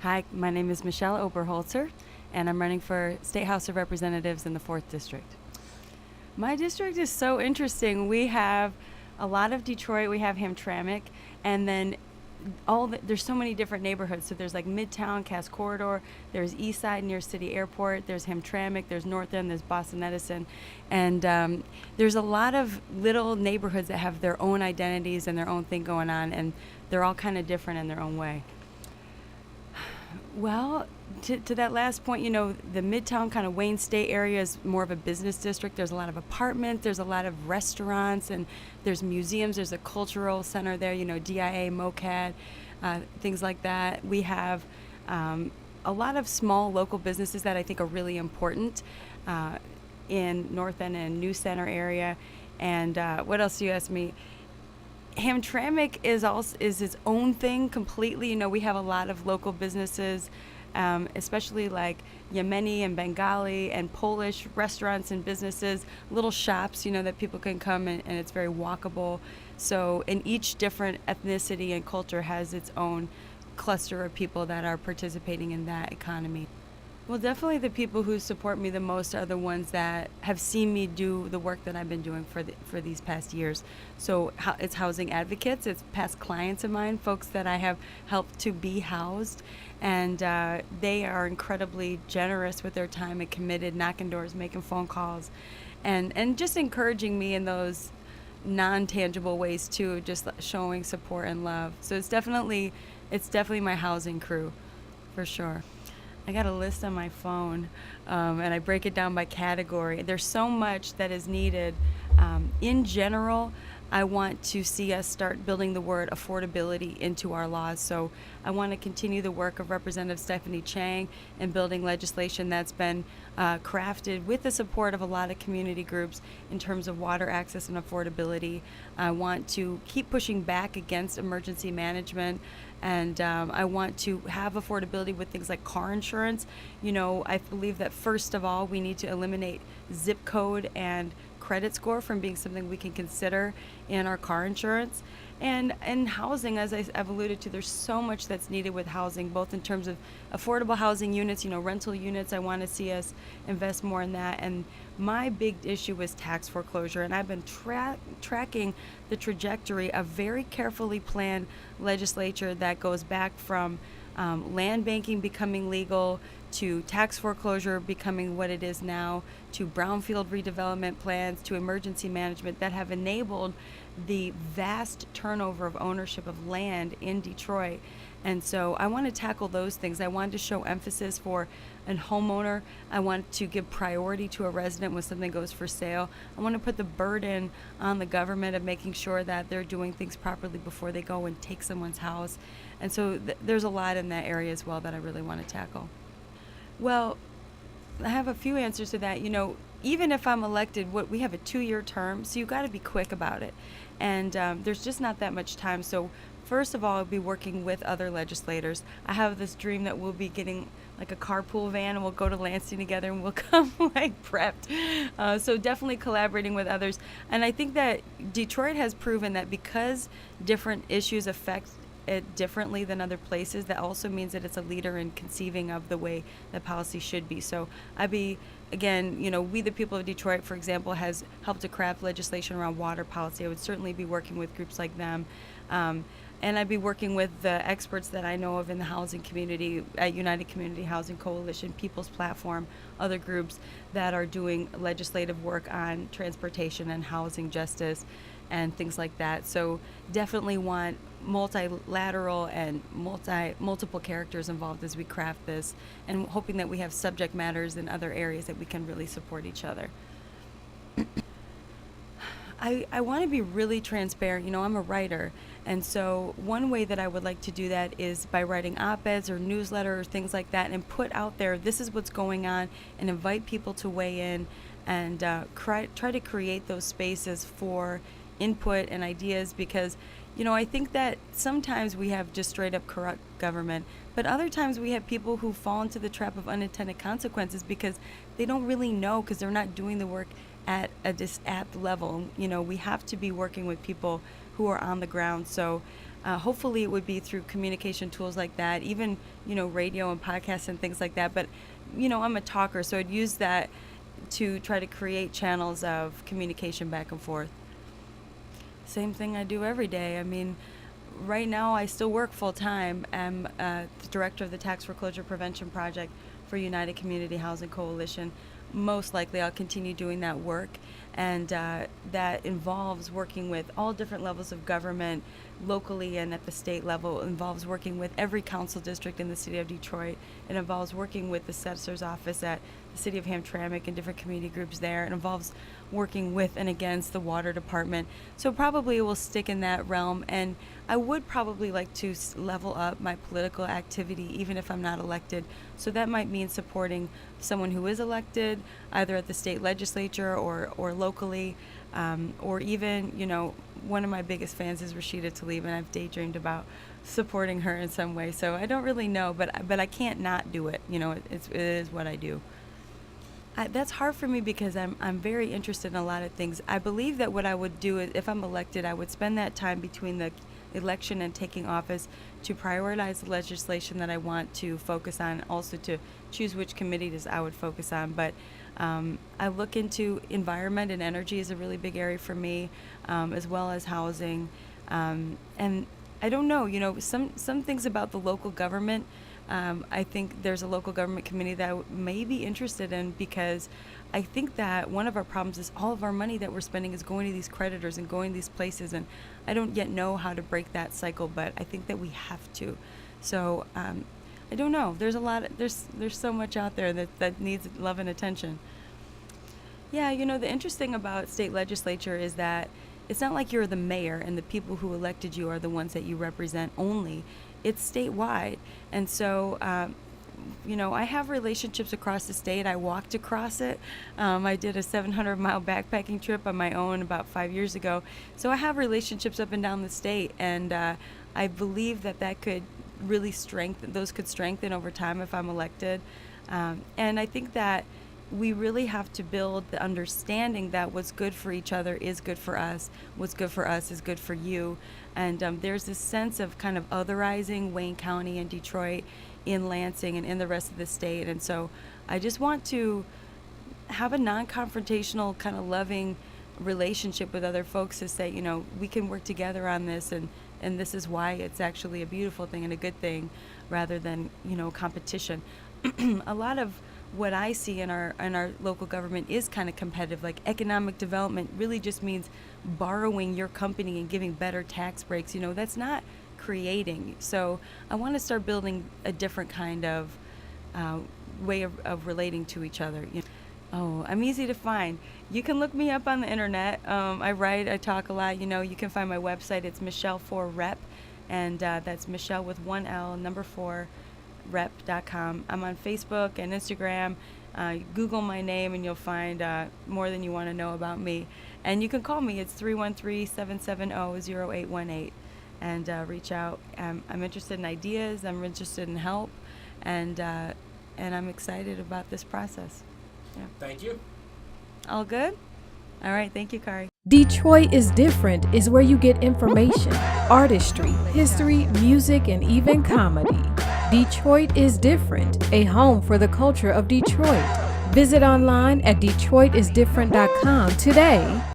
Hi, my name is Michele Oberholtzer, and I'm running for State House of Representatives in the 4th District. My district is so interesting. We have a lot of Detroit, we have Hamtramck, and then there's so many different neighborhoods. So there's like Midtown, Cass Corridor, there's East Side near City Airport, there's Hamtramck, there's North End, there's Boston Edison, and there's a lot of little neighborhoods that have their own identities and their own thing going on, and they're all kind of different in their own way. Well, to that last point, the Midtown kind of Wayne State area is more of a business district. There's a lot of apartments, there's a lot of restaurants, and there's museums. There's a cultural center there, DIA, MOCAD, things like that. We have a lot of small local businesses that I think are really important in North End and New Center area. And what else do you ask me? Hamtramck is its own thing completely. We have a lot of local businesses, especially like Yemeni and Bengali and Polish restaurants and businesses, little shops, that people can come and it's very walkable. So, in each different ethnicity and culture has its own cluster of people that are participating in that economy. Well, definitely the people who support me the most are the ones that have seen me do the work that I've been doing for these past years. So it's housing advocates, it's past clients of mine, folks that I have helped to be housed, and they are incredibly generous with their time and committed, knocking doors, making phone calls, and just encouraging me in those non-tangible ways too, just showing support and love. So it's definitely my housing crew, for sure. I got a list on my phone, and I break it down by category. There's so much that is needed. In general, I want to see us start building the word affordability into our laws. So I want to continue the work of Representative Stephanie Chang in building legislation that's been crafted with the support of a lot of community groups in terms of water access and affordability. I want to keep pushing back against emergency management, and I want to have affordability with things like car insurance. I believe that first of all, we need to eliminate zip code and credit score from being something we can consider in our car insurance. And housing, as I've alluded to, there's so much that's needed with housing, both in terms of affordable housing units, rental units. I want to see us invest more in that. And my big issue was tax foreclosure, and I've been tracking the trajectory of very carefully planned legislature that goes back from land banking becoming legal, to tax foreclosure becoming what it is now, to brownfield redevelopment plans, to emergency management that have enabled the vast turnover of ownership of land in Detroit. And so I want to tackle those things. I want to show emphasis for a homeowner. I want to give priority to a resident when something goes for sale. I want to put the burden on the government of making sure that they're doing things properly before they go and take someone's house. And so there's a lot in that area as well that I really want to tackle. Well, I have a few answers to that. Even if I'm elected, we have a 2-year term, so you've got to be quick about it. And there's just not that much time. So first of all, I'll be working with other legislators. I have this dream that we'll be getting like a carpool van and we'll go to Lansing together and we'll come prepped. So definitely collaborating with others. And I think that Detroit has proven that because different issues affect it differently than other places, that also means that it's a leader in conceiving of the way that policy should be. So we the people of Detroit, for example, has helped to craft legislation around water policy. I would certainly be working with groups like them. And I'd be working with the experts that I know of in the housing community at United Community Housing Coalition, People's Platform, other groups that are doing legislative work on transportation and housing justice and things like that. So definitely want multilateral and multiple characters involved as we craft this, and hoping that we have subject matters in other areas that we can really support each other. I want to be really transparent. I'm a writer, and so one way that I would like to do that is by writing op-eds or newsletters or things like that, and put out there, this is what's going on, and invite people to weigh in and try to create those spaces for input and ideas, because I think that sometimes we have just straight up corrupt government, but other times we have people who fall into the trap of unintended consequences because they don't really know, because they're not doing the work at the level. We have to be working with people who are on the ground. So Hopefully it would be through communication tools like that, even, radio and podcasts and things like that. But, I'm a talker, so I'd use that to try to create channels of communication back and forth. Same thing I do every day. I mean, right now I still work full time. I'm the director of the Tax Foreclosure Prevention Project for United Community Housing Coalition. Most likely I'll continue doing that work, and that involves working with all different levels of government, locally and at the state level. It involves working with every council district in the city of Detroit. It involves working with the assessor's office at the city of Hamtramck and different community groups there. It involves working with and against the water department. So probably it will stick in that realm, and I would probably like to level up my political activity even if I'm not elected. So that might mean supporting someone who is elected, either at the state legislature or locally, or even, one of my biggest fans is Rashida Tlaib, and I've daydreamed about supporting her in some way. So I don't really know, but I can't not do it. It is what I do. That's hard for me because I'm very interested in a lot of things. I believe that what I would do is, if I'm elected, I would spend that time between the election and taking office to prioritize the legislation that I want to focus on, also to choose which committees I would focus on. But I look into environment and energy is a really big area for me, as well as housing. And I don't know, some things about the local government. I think there's a local government committee that I may be interested in, because I think that one of our problems is all of our money that we're spending is going to these creditors and going to these places, and I don't yet know how to break that cycle, but I think that we have to. So I don't know. There's there's so much out there that needs love and attention. Yeah, the interesting thing about state legislature is that it's not like you're the mayor and the people who elected you are the ones that you represent only. It's statewide. And so, I have relationships across the state. I walked across it. I did a 700-mile backpacking trip on my own about 5 years ago. So I have relationships up and down the state, and I believe that could really strengthen over time if I'm elected. And I think that we really have to build the understanding that what's good for each other is good for us. What's good for us is good for you. And there's this sense of kind of otherizing Wayne County and Detroit in Lansing and in the rest of the state. And so I just want to have a non-confrontational, kind of loving relationship with other folks to say, we can work together on this, and this is why it's actually a beautiful thing and a good thing, rather than, competition. A lot of what I see in our local government is kind of competitive. Like, economic development really just means borrowing your company and giving better tax breaks. That's not creating. So I want to start building a different kind of way of relating to each other. Oh, I'm easy to find. You can look me up on the internet. I write, I talk a lot. You can find my website. It's Michele4Rep, and that's Michele with 1 L, number 4, rep.com. I'm on Facebook and Instagram. Google my name and you'll find more than you want to know about me. And you can call me. It's 313-770-0818, and reach out. I'm interested in ideas. I'm interested in help, and I'm excited about this process. Yeah. Thank you. All good? All right. Thank you, Kari. Detroit is Different is where you get information, artistry, history, music, and even comedy. Detroit is Different, a home for the culture of Detroit. Visit online at DetroitisDifferent.com today.